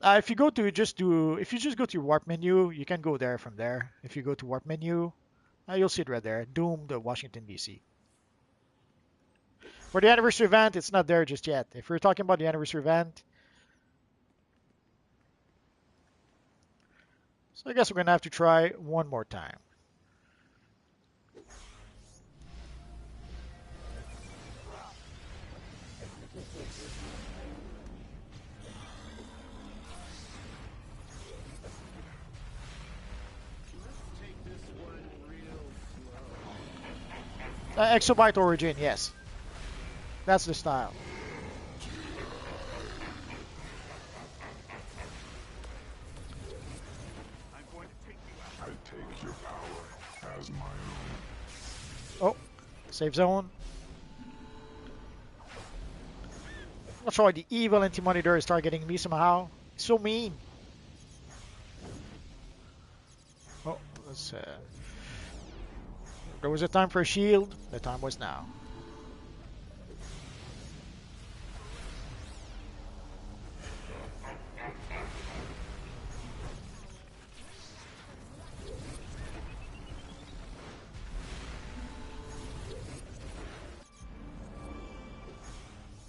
If you go to just do, if you just go to your warp menu, you can go there from there. If you go to warp menu, you'll see it right there. Doom, the Washington D.C. For the anniversary event, it's not there just yet. If we're talking about the anniversary event, so I guess we're gonna have to try one more time. Exobyte origin, yes. That's the style. I take your power as my own. Oh, save zone. Not sure why the evil anti-monitor is targeting me somehow. It's so mean. Oh, let's. There was a time for a shield. The time was now.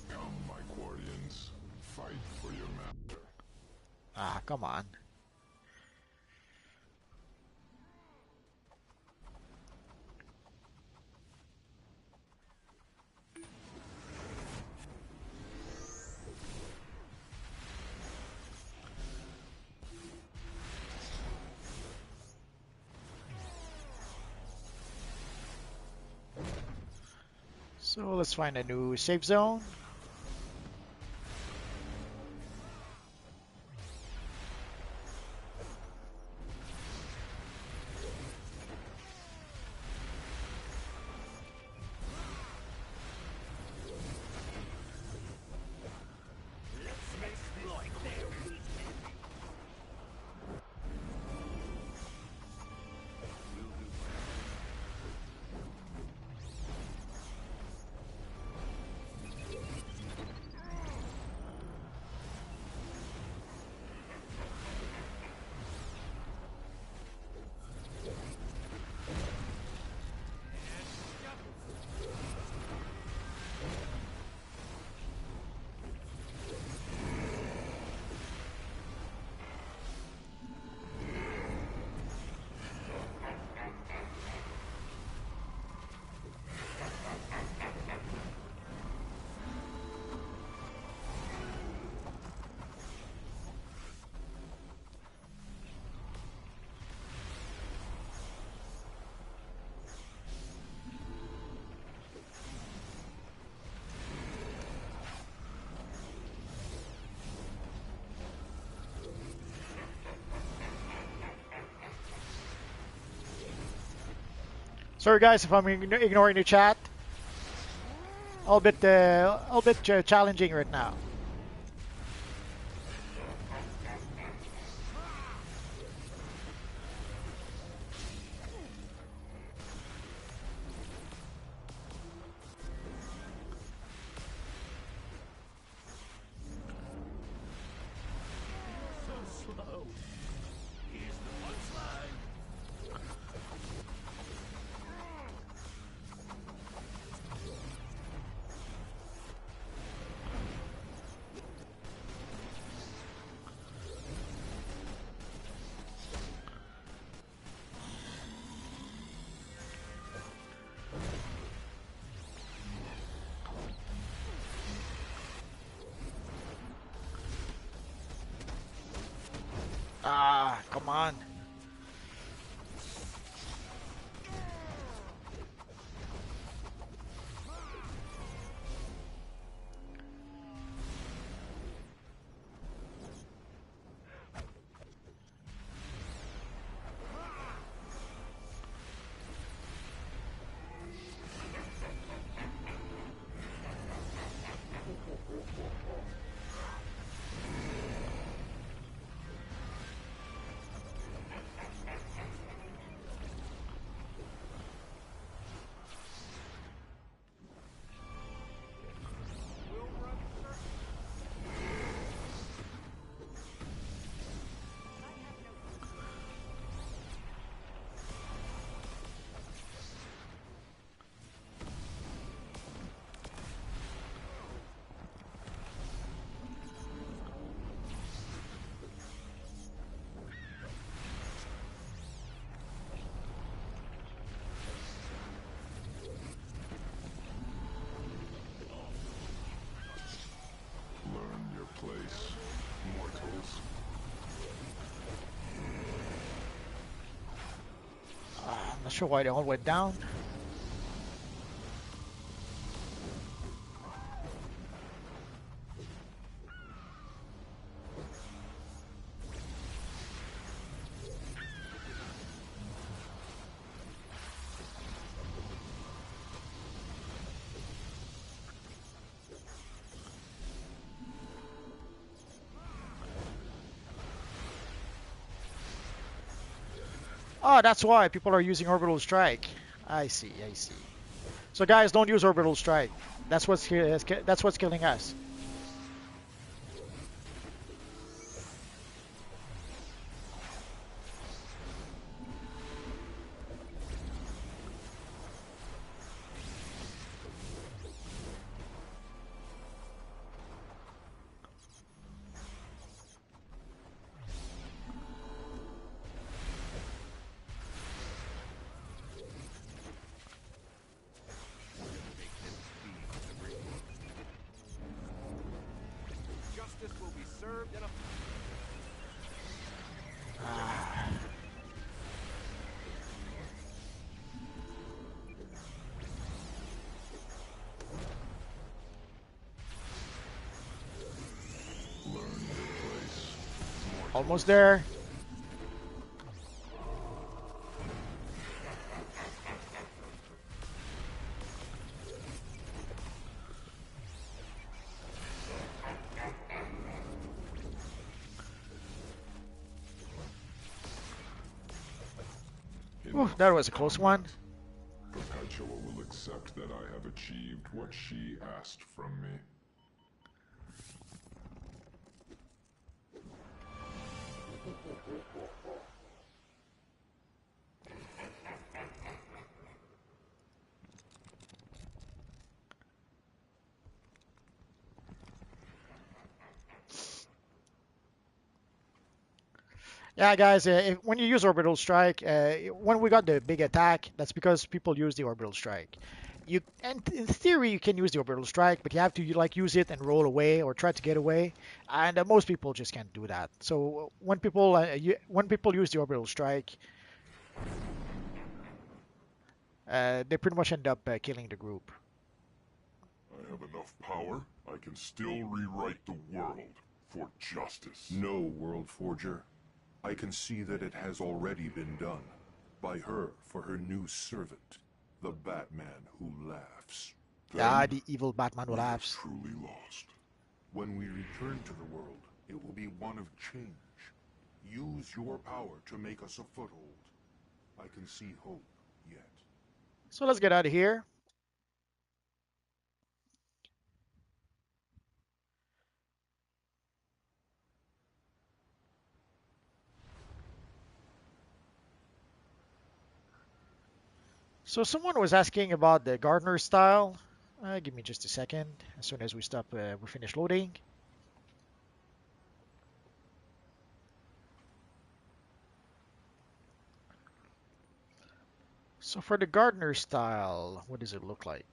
Come, my guardians. Fight for your master. Ah, come on. So let's find a new safe zone. Sorry guys if I'm ignoring the chat. A little bit challenging right now. Ah, come on. Learn your place, mortals. I'm not sure why they all went down. Oh, that's why people are using orbital strike. I see, I see. So guys, don't use orbital strike. That's what's killing us. Justice will be served in a... Almost there. Ooh, that was a close one. Perpetua will accept that I have achieved what she asked from me. Yeah, guys, when you use orbital strike, when we got the big attack, that's because people use the orbital strike. And in theory, you can use the orbital strike, but you have to like use it and roll away or try to get away, and most people just can't do that. So when people use the orbital strike, they pretty much end up killing the group. I have enough power. I can still rewrite the world for justice. No, World Forger. I can see that it has already been done. By her, for her new servant. The Batman who laughs. Ah, the evil Batman who we are laughs. truly lost. When we return to the world, it will be one of change. Use your power to make us a foothold. I can see hope yet. So let's get out of here. So someone was asking about the gardener style. Give me just a second. As soon as we finish loading. So for the gardener style, what does it look like?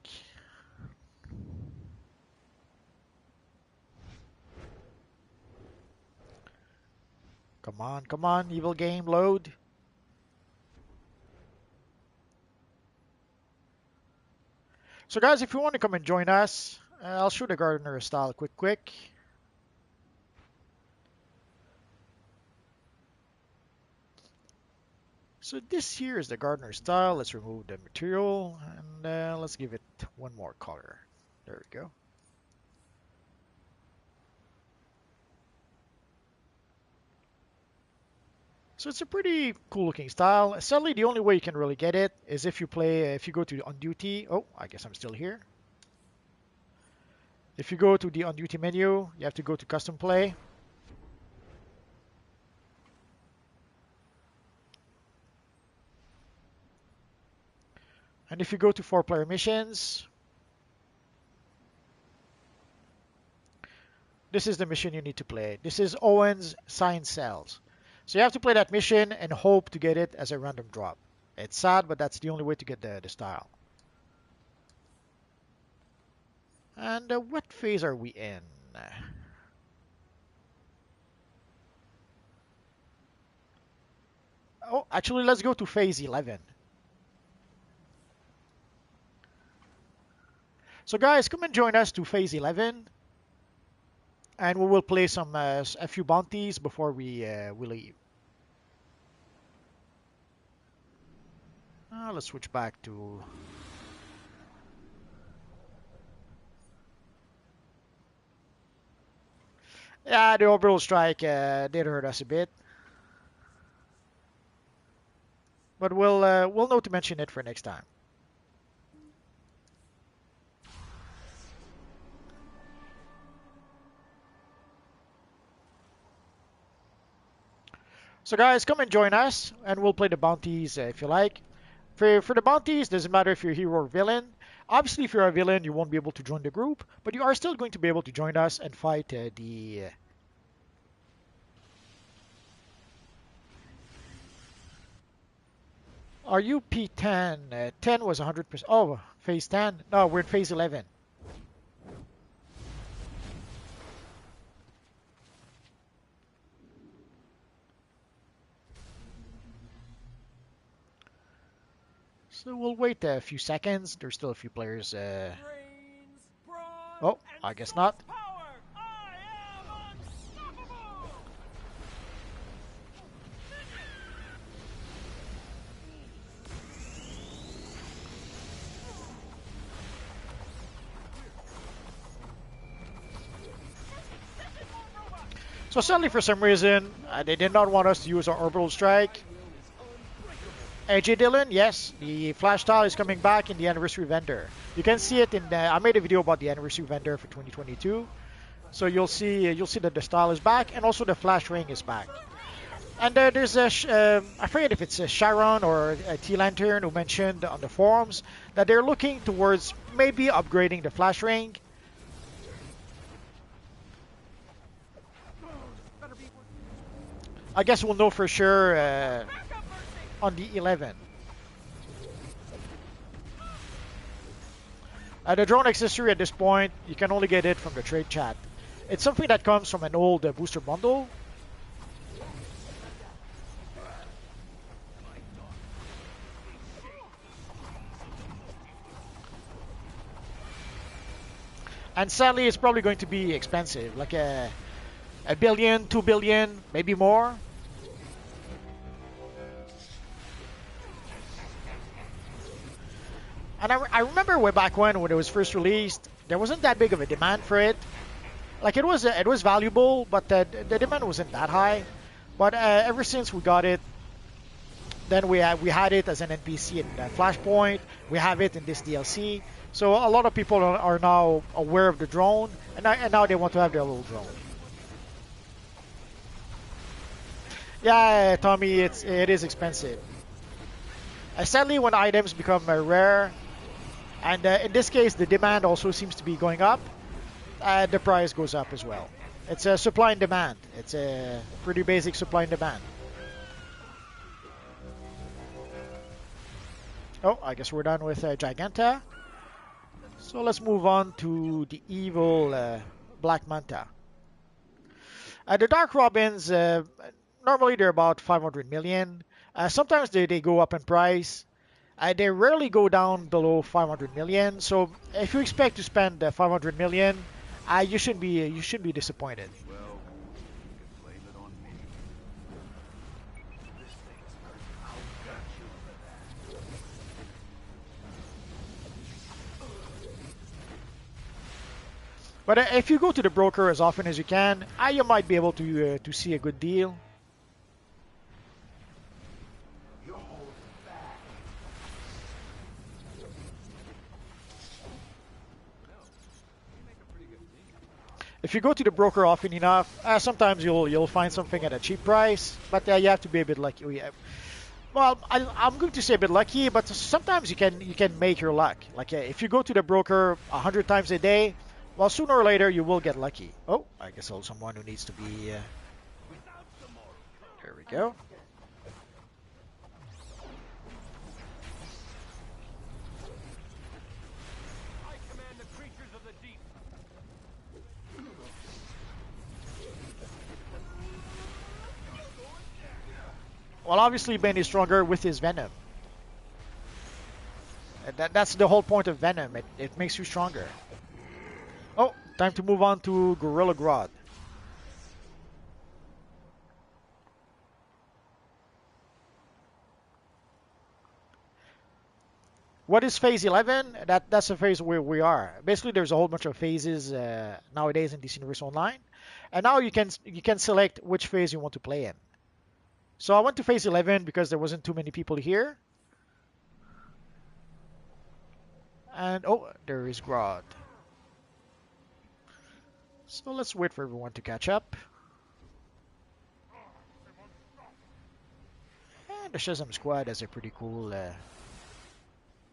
Come on, evil game, load. So guys, if you want to come and join us, I'll show the gardener style quick. So this here is the gardener style. Let's remove the material and let's give it one more color. There we go. So it's a pretty cool looking style. Sadly, the only way you can really get it is if you go to on duty. Oh, I guess I'm still here. If you go to the on duty menu, you have to go to custom play. And if you go to 4-player missions, this is the mission you need to play. This is Owen's Science Cells. So you have to play that mission and hope to get it as a random drop. It's sad, but that's the only way to get the style. And what phase are we in? Oh, actually, let's go to phase 11. So guys, come and join us to phase 11. And we will play a few bounties before we leave. Let's switch back to... Yeah, the orbital strike did hurt us a bit. But we'll know to mention it for next time. So guys, come and join us, and we'll play the bounties if you like. For the bounties, doesn't matter if you're a hero or villain. Obviously, if you're a villain, you won't be able to join the group, but you are still going to be able to join us and fight the... Are you P10? 10 was 100%. Oh, phase 10? No, we're in phase 11. So we'll wait a few seconds. There's still a few players. Oh, I guess not. So sadly, for some reason, they did not want us to use our orbital strike. AJ Dillon, yes, the flash style is coming back in the anniversary vendor. You can see it in I made a video about the anniversary vendor for 2022, so you'll see that the style is back and also the flash ring is back. And there's I forget if it's a Sharon or a T Lantern who mentioned on the forums that they're looking towards maybe upgrading the flash ring. I guess we'll know for sure on the 11. The drone accessory at this point, you can only get it from the trade chat. It's something that comes from an old booster bundle. And sadly, it's probably going to be expensive, like a billion, 2 billion, maybe more. And I remember way back when it was first released, there wasn't that big of a demand for it. Like it was valuable, but the demand wasn't that high. But ever since we got it, then we had it as an NPC in Flashpoint. We have it in this DLC. So a lot of people are now aware of the drone, and now they want to have their little drone. Yeah, Tommy, it is expensive. Sadly, when items become rare, and in this case the demand also seems to be going up, the price goes up as well. It's a supply and demand. It's a pretty basic supply and demand. Oh, I guess we're done with Giganta. So let's move on to the evil Black Manta. The Dark Robins, normally they're about 500 million. Sometimes they go up in price. They rarely go down below 500 million. So if you expect to spend 500 million, you shouldn't be disappointed. Well, you can blame it on me. This thing's hurt. I'll gut you for that. But if you go to the broker as often as you can, you might be able to see a good deal. If you go to the broker often enough, sometimes you'll find something at a cheap price, but you have to be a bit lucky. Well, I'm going to say a bit lucky, but sometimes you can make your luck. Like if you go to the broker 100 times a day, well, sooner or later you will get lucky. Oh, I guess there's someone who needs to be. There we go. I command the creatures of the deep. Well, obviously Ben is stronger with his venom. That's the whole point of venom. It makes you stronger. Oh, time to move on to Gorilla Grodd. What is phase 11? That's the phase where we are. Basically, there's a whole bunch of phases nowadays in DC Universe Online, and now you can select which phase you want to play in. So I went to phase 11 because there wasn't too many people here. And oh, there is Grodd. So let's wait for everyone to catch up. And the Shazam Squad has a pretty cool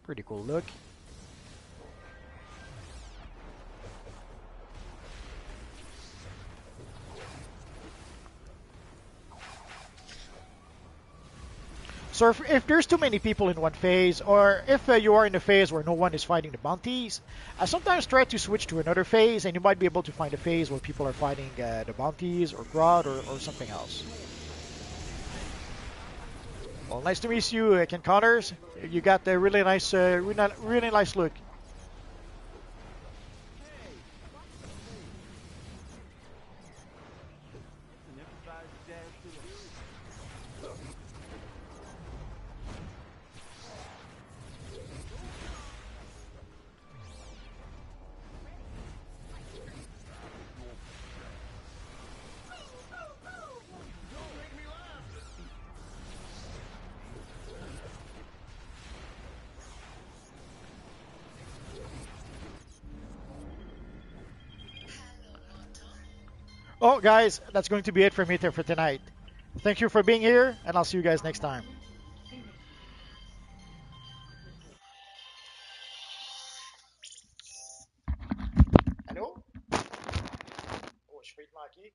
look. So if there's too many people in one phase, or if you are in a phase where no one is fighting the bounties, sometimes try to switch to another phase, and you might be able to find a phase where people are fighting the bounties or Grodd or something else. Well, nice to meet you, Ken Connors. You got a really nice, really nice look. Oh, guys, that's going to be it for me for tonight. Thank you for being here, and I'll see you guys next time. Hello? Oh, je fais Maki.